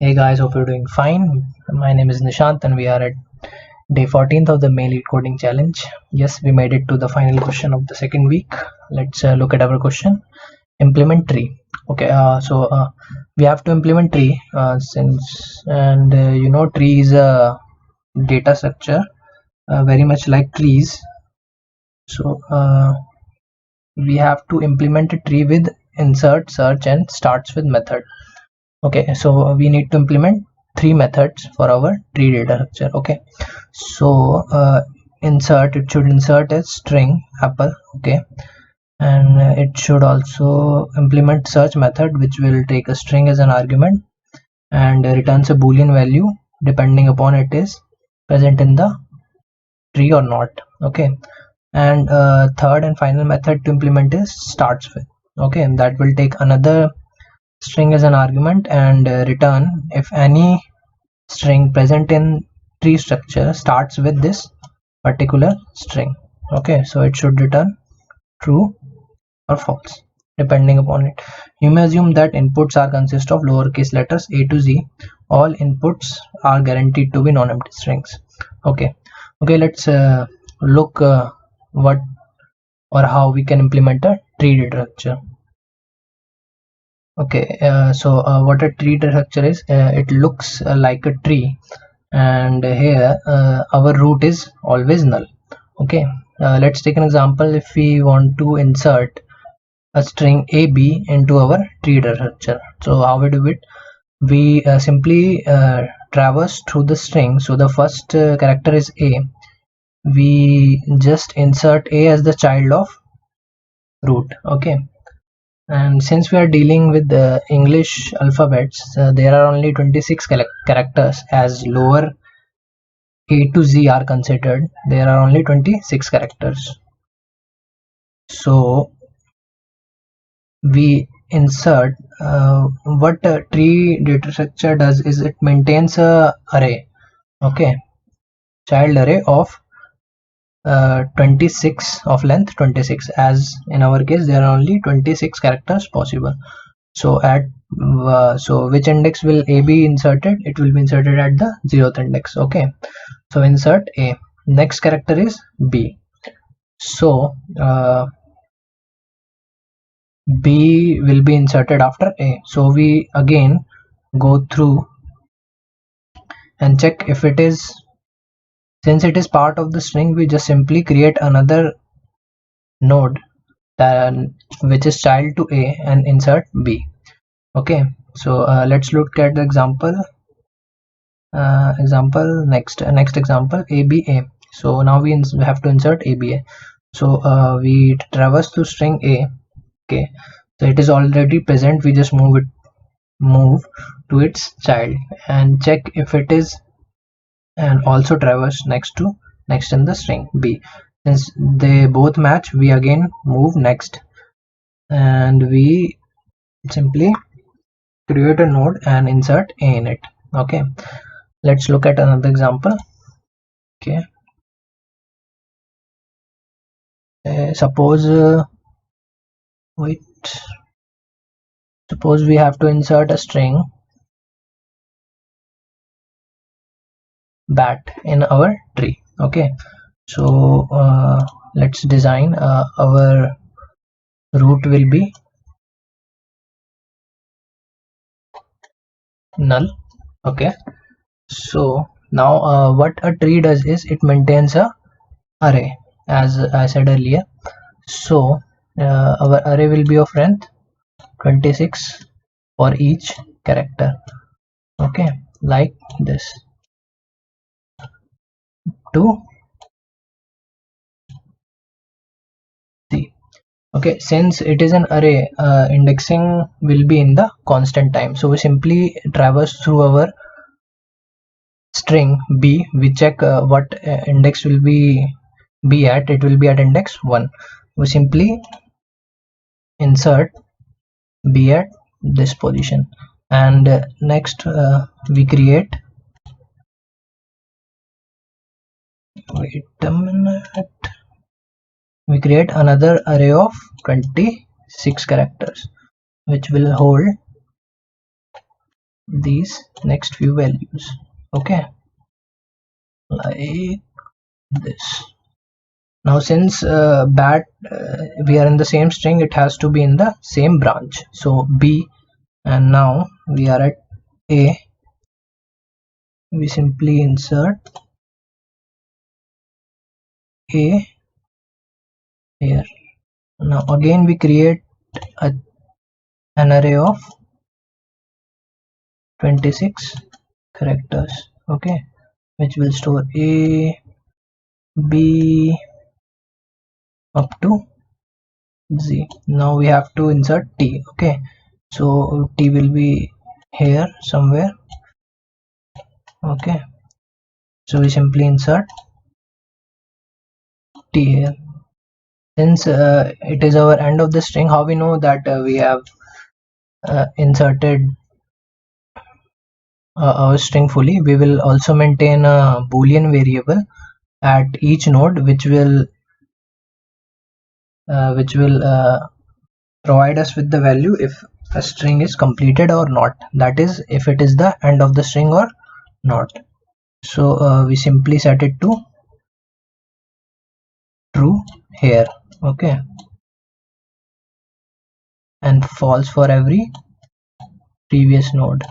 Hey guys, hope you're doing fine. My name is Nishant and we are at day 14th of the May Lead Coding Challenge. Yes, we made it to the final question of the second week. Let's look at our question. Implement tree. Okay, we have to implement tree tree is a data structure very much like trees. So we have to implement a tree with insert, search and starts with method. Okay, so we need to implement three methods for our tree data structure. Okay, so it should insert a string apple. Okay, and it should also implement search method, which will take a string as an argument and returns a boolean value depending upon it is present in the tree or not. Okay, and third and final method to implement is starts with. Okay, and that will take another string as an argument and return if any string present in tree structure starts with this particular string. Okay, so it should return true or false depending upon it. You may assume that inputs are consist of lowercase letters a to z. All inputs are guaranteed to be non-empty strings. Okay, let's look what or how we can implement a tree data structure. Okay, what a tree data structure is, it looks like a tree, and here our root is always null. Okay, let's take an example. If we want to insert a string ab into our tree data structure, so how we do it? We simply traverse through the string. So the first character is a. We just insert a as the child of root. Okay, and since we are dealing with the English alphabets, there are only 26 characters. As lower A to Z are considered, there are only 26 characters. So we insert what a tree data structure does is it maintains a array. Okay, child array of 26 of length 26. As in our case, there are only 26 characters possible. So which index will a be inserted? It will be inserted at the 0th index. Okay, so insert a. Next character is b. So b will be inserted after a. So we again go through and check if it is, since it is part of the string, we just simply create another node which is child to a and insert b. Okay, so let's look at the example. Next example, aba. So now we have to insert aba. So we traverse to string a. Okay, so it is already present. We just move to its child and check if it is, and also traverse next in the string b. Since they both match, we again move next and we simply create a node and insert a in it. Okay, let's look at another example. Okay, suppose we have to insert a string bat in our tree. Okay, so let's design our root will be null. Okay, so now what a tree does is it maintains a array, as I said earlier. So our array will be of length 26 for each character. Okay, like this. To see. Okay, since it is an array, indexing will be in the constant time. So we simply traverse through our string b. We check what index will be at. It will be at index 1. We simply insert b at this position, and next we create, wait a minute, we create another array of 26 characters which will hold these next few values. Okay, like this. Now since bat we are in the same string, it has to be in the same branch, so B, and now we are at A. We simply insert A here. Now again we create an array of 26 characters, okay, which will store A, B up to Z. Now we have to insert T. Okay, so T will be here somewhere. Okay, so we simply insert T here. Since it is our end of the string, how we know that we have inserted our string fully? We will also maintain a boolean variable at each node, which will provide us with the value if a string is completed or not, that is if it is the end of the string or not. So we simply set it to true here, okay, and false for every previous node.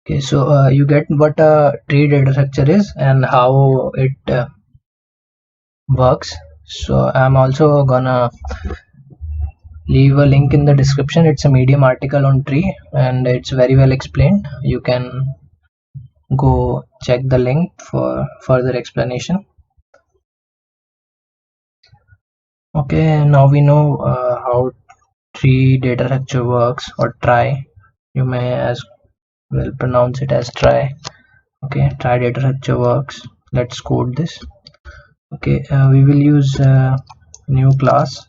Okay, so you get what a tree data structure is and how it works. So I'm also gonna leave a link in the description. It's a Medium article on tree and it's very well explained. You can go check the link for further explanation. Okay, now we know how tree data structure works, or trie. You may as well pronounce it as trie. Okay, trie data structure works. Let's code this. Okay, we will use new class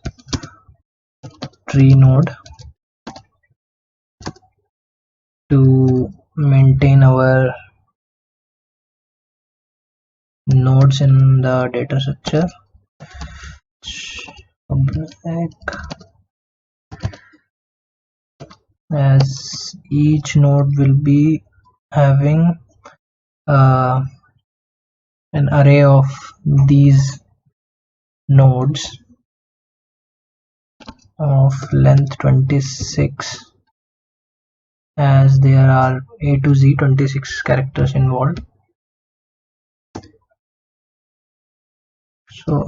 tree node to maintain our nodes in the data structure. As each node will be having an array of these nodes of length 26, as there are A to Z 26 characters involved. So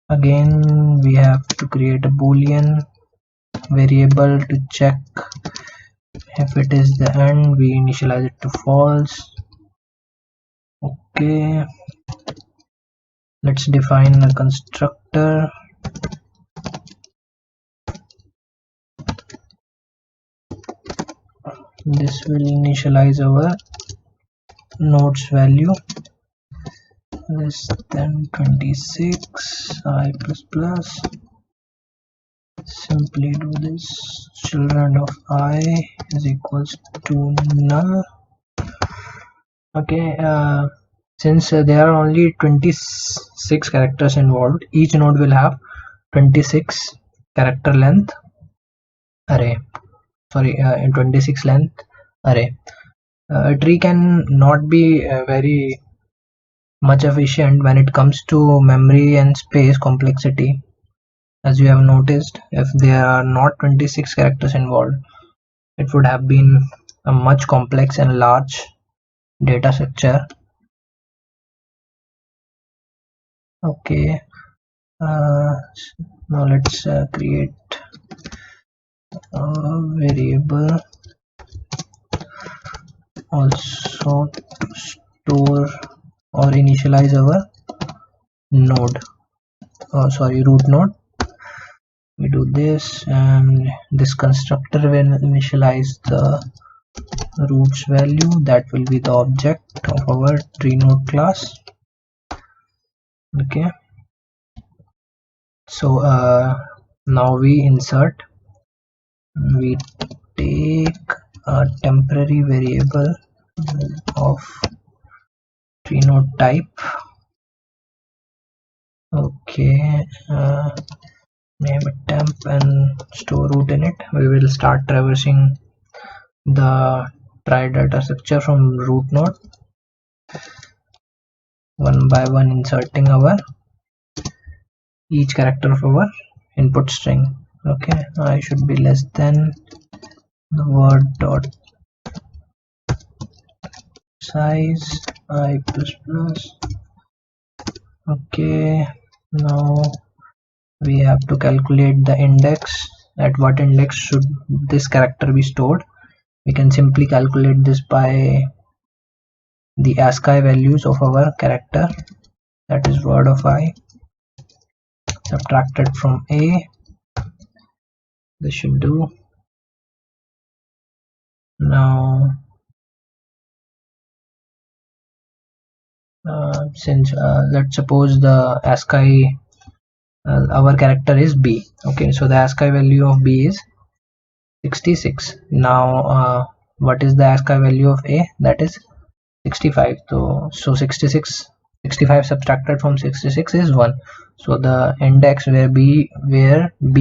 again we have to create a boolean variable to check if it is the end. We initialize it to false. Okay, let's define a constructor. This will initialize our nodes value less than 26 I plus plus. Simply do this, children of I is equals to null. Okay, since there are only 26 characters involved, each node will have 26 character length array, sorry, 26 length array. A tree can not be very much efficient when it comes to memory and space complexity. As you have noticed, if there are not 26 characters involved, it would have been a much complex and large data structure. Okay, now let's create a variable also to store or initialize our node, root node. We do this, and this constructor will initialize the roots value that will be the object of our tree node class. Okay, so now we insert, we take a temporary variable of tree node type. Okay, name it temp and store root in it. We will start traversing the try data structure from root node, one by one inserting our each character of our input string. Okay, I should be less than the word dot size I plus plus. Okay, now we have to calculate the index. At what index should this character be stored? We can simply calculate this by the ASCII values of our character, that is word of I subtracted from A. This should do. Now since let's suppose the ASCII our character is B. Okay, so the ASCII value of B is 66. Now what is the ASCII value of A? That is 65. So 65 subtracted from 66 is 1. So the index where B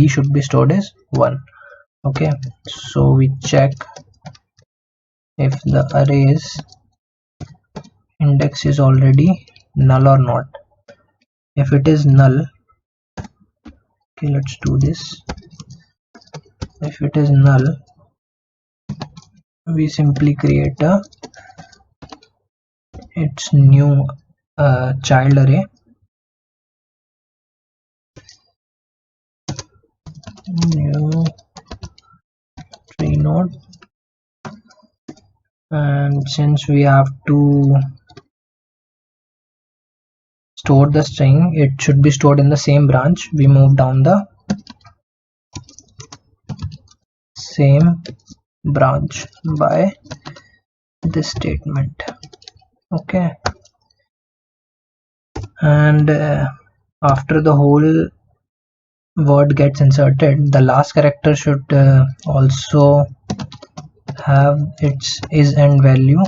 should be stored is 1. Okay, so we check if the array's index is already null or not. If it is null, okay, let's do this. If it is null, we simply create its new child array, new tree node, and since we have to store the string, it should be stored in the same branch. We move down the same branch by this statement. Okay, and after the whole word gets inserted, the last character should also have its is-end value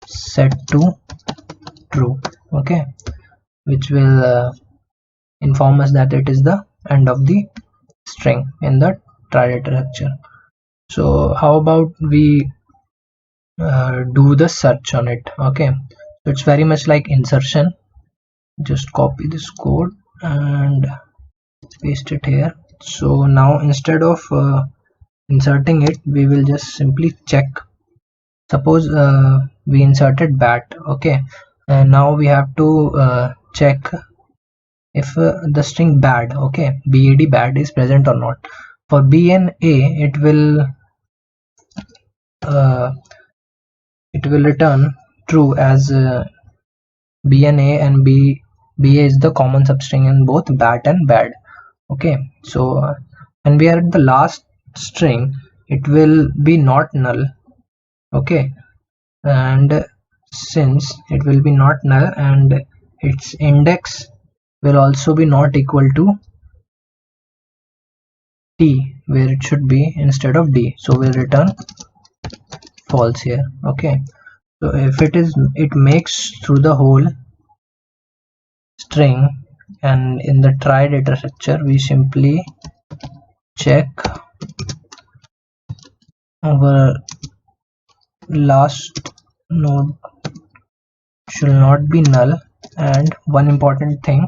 set to true. Okay, which will inform us that it is the end of the string in the try data structure. So how about we do the search on it? Okay, so it's very much like insertion. Just copy this code and paste it here. So now instead of inserting it, we will just simply check. Suppose we inserted bat. Okay, and now we have to check if the string bad, okay, bad is present or not. For B and A, it will return true, as B and A and B is the common substring in both bat and bad. Okay, so when we are at the last string, it will be not null. Okay, and since it will be not null and its index will also be not equal to T, where it should be instead of D, so we'll return false here. Okay, so if it makes through the whole string, and in the try data structure we simply check our last node should not be null, and one important thing,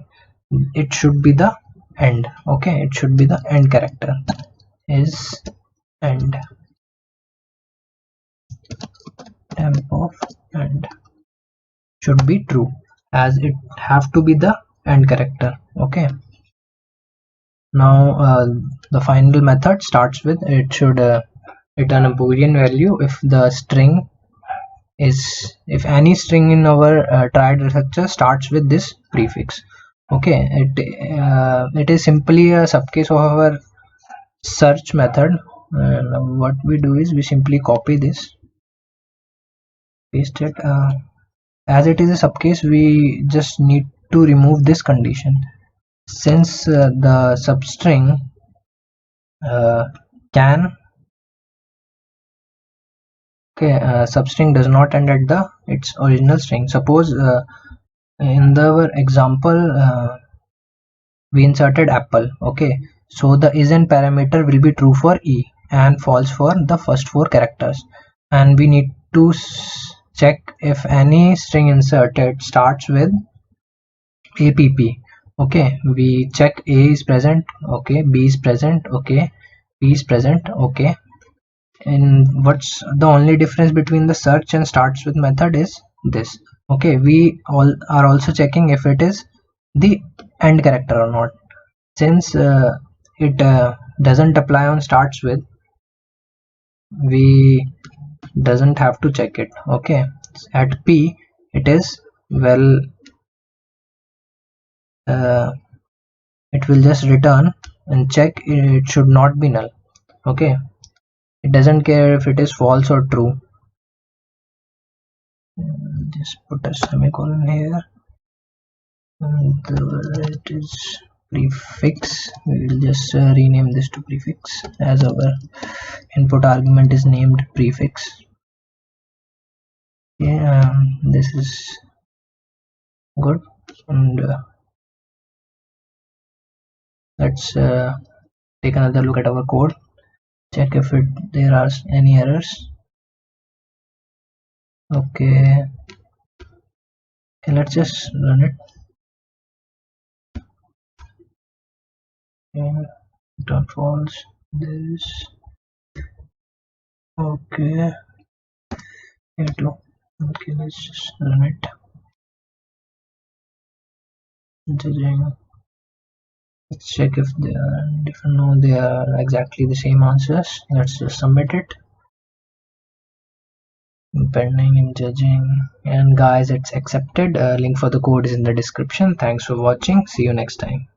it should be the end. Okay, it should be the end character is end, temp of end should be true, as it have to be the end character. Okay, now the final method starts with, it should return a boolean value if the string is, if any string in our try data structure starts with this prefix. Okay, it is simply a subcase of our search method, and what we do is we simply copy this, paste it. As it is a subcase, we just need to remove this condition, since the substring substring does not end at its original string. Suppose in our example we inserted apple. Okay, so the isn't parameter will be true for E and false for the first 4 characters, and we need to check if any string inserted starts with app. Okay, we check A is present, okay, B is present, okay, P is present, okay. And what's the only difference between the search and starts with method is this. Okay, we all are also checking if it is the end character or not. Since it doesn't apply on starts with, we doesn't have to check it. Okay, at P it is, well, it will just return and check it should not be null. Okay, it doesn't care if it is false or true. Just put a semicolon here, and it is prefix. We will just rename this to prefix as our input argument is named prefix. Yeah, this is good. And let's take another look at our code, check if there are any errors. Okay, let's just run it. Okay, return false. This, okay, here too. Okay, let's just run it. Let's check if they are different. No, they are exactly the same answers. Let's just submit it. Pending in judging, and guys, it's accepted. Link for the code is in the description. Thanks for watching. See you next time.